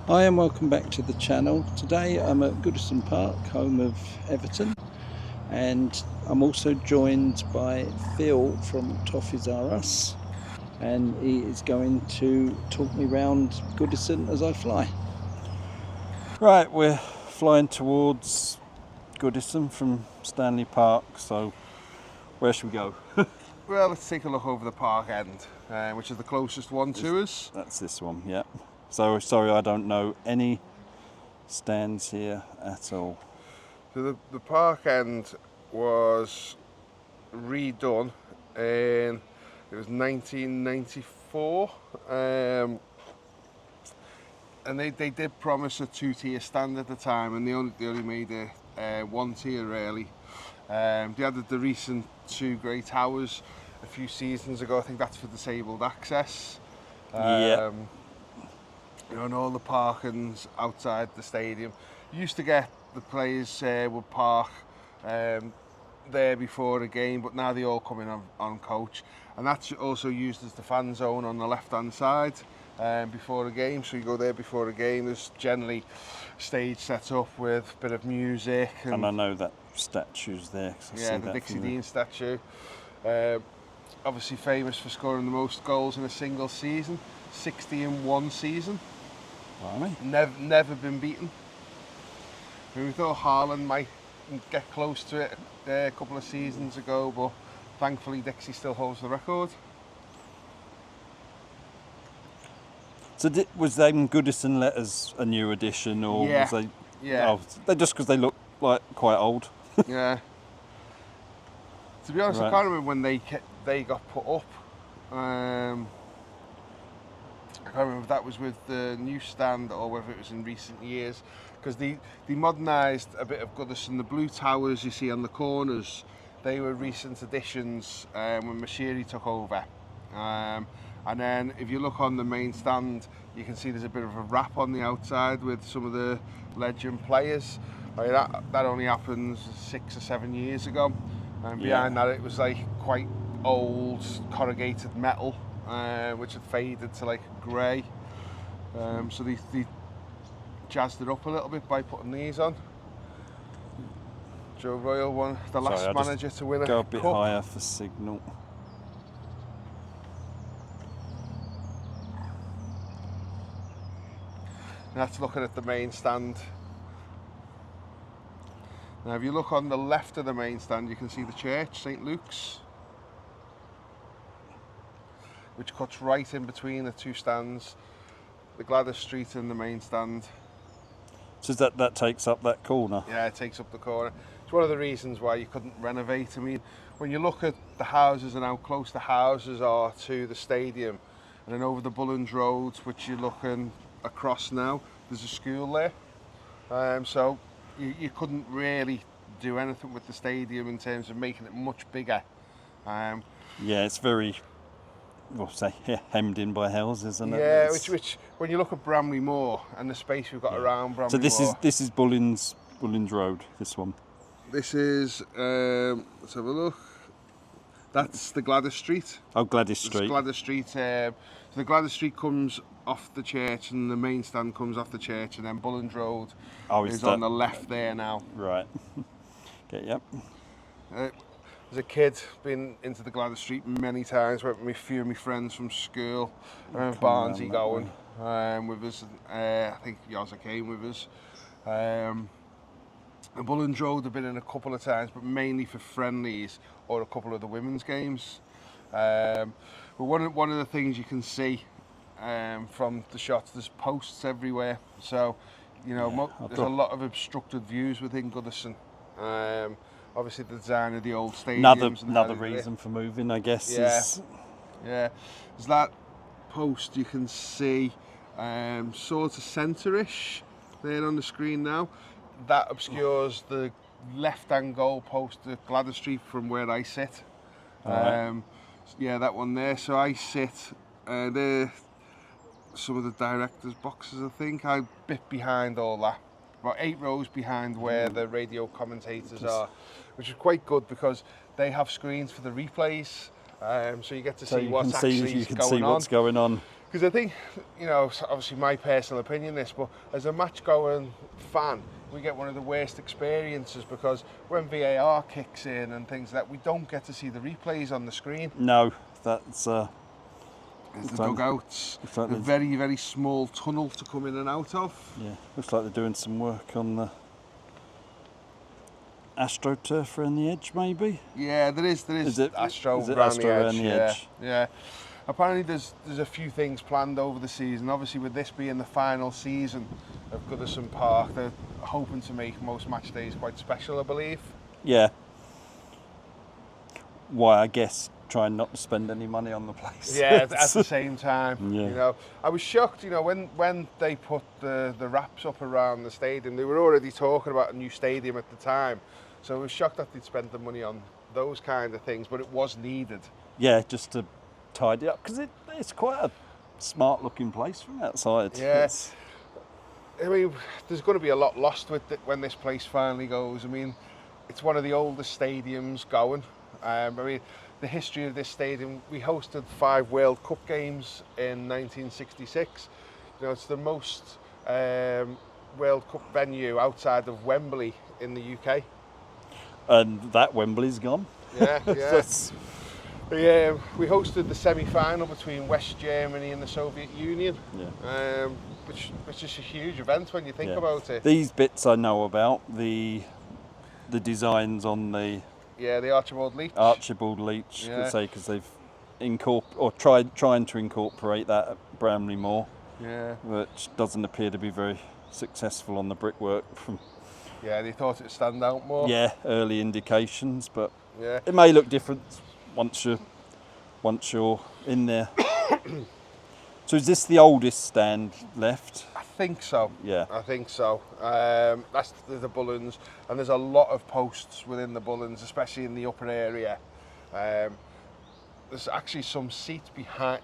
Hi and welcome back to the channel. Today I'm at Goodison Park, home of Everton, and I'm also joined by Phil from Toffees R Us, and he is going to talk me round Goodison as I fly. Right, we're flying towards Goodison from Stanley Park, so where should we go? Well, let's take a look over the park end, which is the closest one to us. That's this one, yeah. So sorry, I don't know any stands here at all. So the park end was redone in, it was 1994, and they did promise a two-tier stand at the time, and they only made a one tier really. They added the recent two grey towers a few seasons ago. I think that's for disabled access. Yeah. You know, and all the parkings outside the stadium. You used to get the players would park there before a game, but now they all come in on coach, and that's also used as the fan zone on the left-hand side before a game. So you go there before a game. There's generally stage set up with a bit of music, and I know that statue's there. Yeah, the Dixie Dean statue. Obviously famous for scoring the most goals in a single season, 60 in one season. Never been beaten. We thought Haaland might get close to it a couple of seasons ago, but thankfully Dixie still holds the record. So was them Goodison letters a new addition, or yeah. was they? Yeah. Oh, they just because they look like quite old. Yeah. To be honest, right. I can't remember when they got put up. I can't remember if that was with the new stand or whether it was in recent years, because they modernised a bit of Goodison. The blue towers you see on the corners, they were recent additions when Mashiri took over. And then if you look on the main stand, you can see there's a bit of a wrap on the outside with some of the legend players. That only happened 6 or 7 years ago. And behind that it was like quite old corrugated metal, which had faded to like grey. So they jazzed it up a little bit by putting these on. Joe Royle won the last manager to win a go a bit cup. higher for signal. And that's looking at the main stand. Now if you look on the left of the main stand, you can see the church, St Luke's, which cuts right in between the two stands, the Gladys Street and the main stand. So that takes up that corner? Yeah, it takes up the corner. It's one of the reasons why you couldn't renovate. I mean, when you look at the houses and how close the houses are to the stadium, and then over the Bullen's Road, which you're looking across now, there's a school there. So you couldn't really do anything with the stadium in terms of making it much bigger. Yeah, it's very, well, say, hemmed in by houses, isn't it? Yeah, which when you look at Bramley Moor and the space we've got around Bramley Moor. So this is Bullen's Road, this one. This is, let's have a look. That's the Gladys Street. Oh, Gladys Street. It's Gladys Street. So the Gladys Street comes off the church and the main stand comes off the church, and then Bullen's Road is on the left there now. Right. Okay, yep. As a kid, been into the Gladys Street many times, went with a few of my friends from school. I remember Barnesy going with us, I think Yozza came with us. And Bullen's Road have been in a couple of times, but mainly for friendlies or a couple of the women's games. But one of the things you can see from the shots, there's posts everywhere. So, you know, there's a lot of obstructed views within Goodison. Obviously the design of the old stadiums. Another reason for moving, I guess. Yeah. There's that post you can see sort of centre-ish there on the screen now. That obscures the left-hand goal post at Gladys Street from where I sit. Right. Yeah, that one there. So I sit there. Some of the directors' boxes, I think. I bit behind all that. About 8 rows behind where the radio commentators are, which is quite good because they have screens for the replays, so you get to see what's actually going on. What's going on. Because I think, you know, obviously my personal opinion this, but as a match-going fan, we get one of the worst experiences because when VAR kicks in and things like that, we don't get to see the replays on the screen. No, that's... There's the dugouts, a very, very small tunnel to come in and out of. Yeah, looks like they're doing some work on the AstroTurf around the edge, maybe? Yeah, there is Astro is it around Astro the edge. around the edge? Yeah. Apparently there's a few things planned over the season. Obviously with this being the final season of Goodison Park, they're hoping to make most match days quite special, I believe. Yeah. Why, I guess, trying not to spend any money on the place. Yeah, at the same time. Yeah. You know, I was shocked, you know, when they put the wraps up around the stadium, they were already talking about a new stadium at the time. So I was shocked that they'd spent the money on those kind of things, but it was needed. Yeah, just to tidy up, because it's quite a smart looking place from outside. Yeah. I mean, there's going to be a lot lost with it when this place finally goes. I mean, it's one of the oldest stadiums going. I mean, the history of this stadium, we hosted 5 World Cup games in 1966. You know, it's the most World Cup venue outside of Wembley in the UK. And that Wembley's gone. Yeah, yeah. We hosted the semi-final between West Germany and the Soviet Union, which is a huge event when you think about it. These bits I know about, the designs on the Archibald Leach. Archibald Leach, because they've trying to incorporate that at Bramley Moor, which doesn't appear to be very successful on the brickwork. They thought it'd stand out more. Yeah, early indications, but it may look different once you're in there. So is this the oldest stand left? I think so. Yeah. I think so. That's the Bullens, and there's a lot of posts within the Bullens, especially in the upper area. There's actually some seats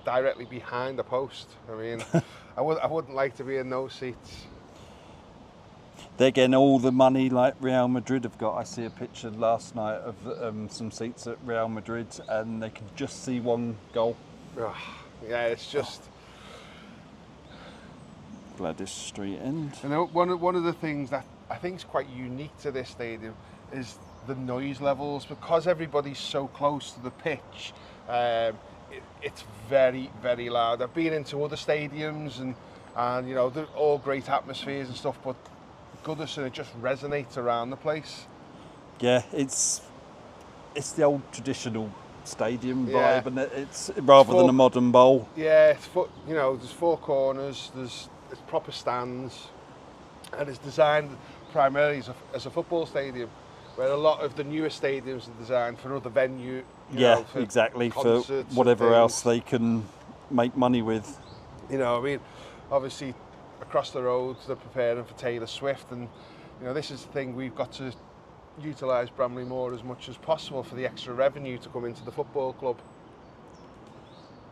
directly behind the post. I mean, I wouldn't like to be in those seats. They're getting all the money like Real Madrid have got. I see a picture last night of some seats at Real Madrid, and they can just see one goal. Yeah, it's just... Gladys Street end. You know, one of the things that I think is quite unique to this stadium is the noise levels. Because everybody's so close to the pitch, it's very, very loud. I've been into other stadiums and you know, they're all great atmospheres and stuff, but Goodison, it just resonates around the place. Yeah, it's the old traditional stadium vibe, and it's rather than a modern bowl. Yeah, you know, there's 4 corners, there's proper stands, and it's designed primarily as a football stadium, where a lot of the newer stadiums are designed for other venue. Exactly, for whatever else they can make money with. You know, I mean, obviously across the road they're preparing for Taylor Swift, and you know, this is the thing, we've got to utilise Bramley Moor as much as possible for the extra revenue to come into the football club.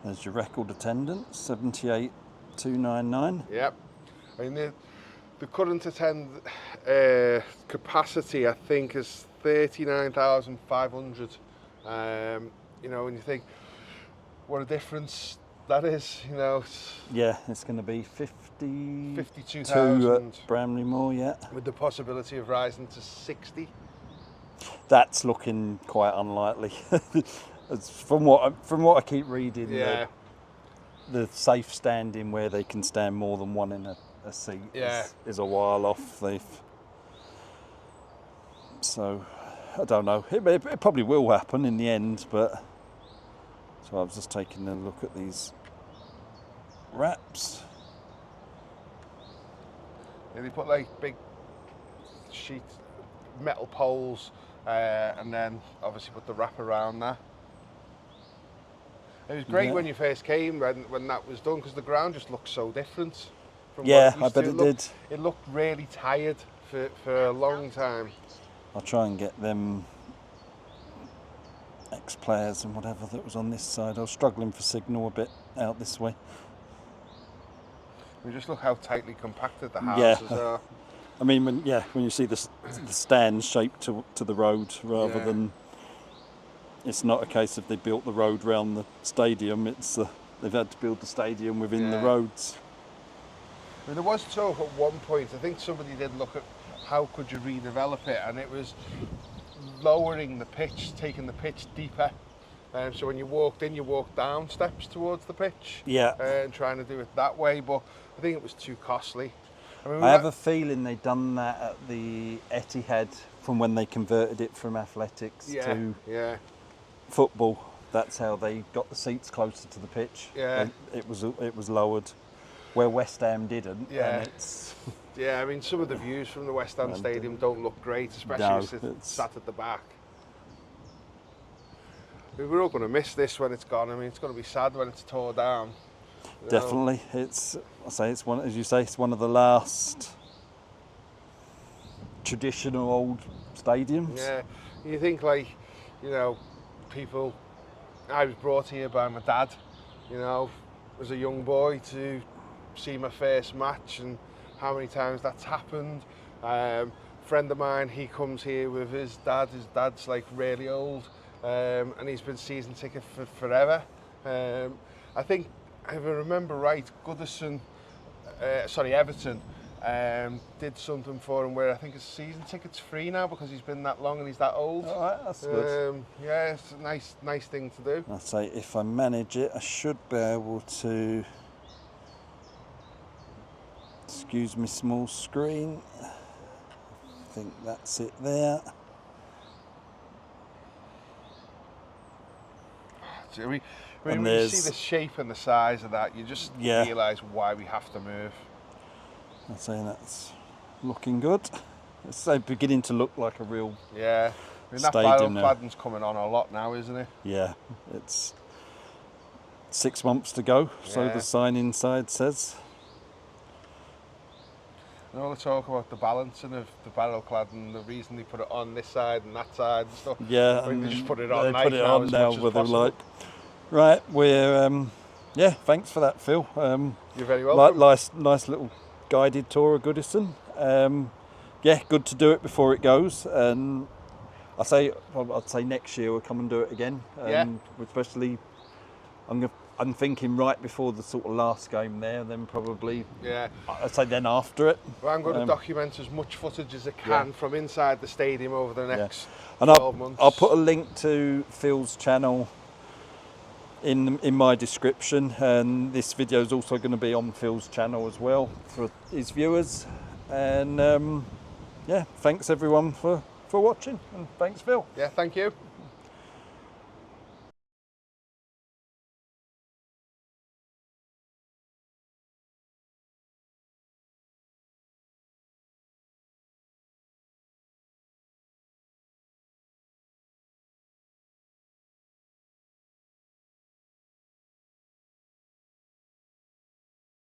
There's your record attendance, 78,299. Yep. I mean, the current capacity, I think, is 39,500. You know, when you think what a difference that is, you know. It's going to be 52,000 at Bramley Moor, with the possibility of rising to 60. That's looking quite unlikely. From what I keep reading, the safe standing where they can stand more than one in a seat is a while off. So I don't know. It probably will happen in the end, but so I was just taking a look at these wraps. Yeah, they put like big sheets, metal poles, and then obviously put the wrap around that. It was great when you first came, when that was done, because the ground just looked so different from what it used I bet it did. It looked really tired for a long time. I'll try and get them ex-players and whatever that was on this side. I was struggling for signal a bit out this way. We just look how tightly compacted the houses are. I mean, when you see the stands shaped to the road rather than, it's not a case of they built the road round the stadium. It's they've had to build the stadium within the Yeah. roads. I mean, there was talk at one point, I think somebody did look at how could you redevelop it, and it was lowering the pitch, taking the pitch deeper. So when you walked in, you walked down steps towards the pitch. Yeah. And trying to do it that way, but I think it was too costly. I mean, I have a feeling they've done that at the Etihad from when they converted it from athletics to football. That's how they got the seats closer to the pitch. Yeah. It was lowered, where West Ham didn't. Yeah. And it's I mean, some of the views from the West Ham Stadium don't look great, especially if it's sat at the back. I mean, we're all going to miss this when it's gone. I mean, it's going to be sad when it's tore down. Definitely. It's one, as you say, it's one of the last traditional old stadiums. Yeah, you think like, people, I was brought here by my dad, as a young boy to see my first match, and how many times that's happened. Friend of mine, he comes here with his dad's like really old, and he's been season ticket for forever. I think, if I remember right, Everton did something for him where I think his season ticket's free now because he's been that long and he's that old. All right, that's good. Yeah, it's a nice thing to do. I'd say if I manage it, I should be able to. Excuse me, small screen. I think that's it there. When you see the shape and the size of that, you just realise why we have to move. I'd say that's looking good. It's beginning to look like a real I mean, that stadium cladding's coming on a lot now, isn't it? Yeah, it's 6 months to go, so the sign inside says. And all the talk about the balancing of the barrel cladding, the reason they put it on this side and that side and stuff. Yeah, I think they just put it on they put it on now with like. Right, we're thanks for that, Phil. You're very welcome. Nice little guided tour of Goodison. Good to do it before it goes. And I'd say next year we'll come and do it again. Especially, I'm thinking right before the sort of last game there, then probably. Yeah. I'd say then after it. Well, I'm going to document as much footage as I can from inside the stadium over the next and 12 months. I'll put a link to Phil's channel in my description, and this video is also going to be on Phil's channel as well for his viewers. And thanks everyone for watching, and thanks Phil. Yeah, thank you.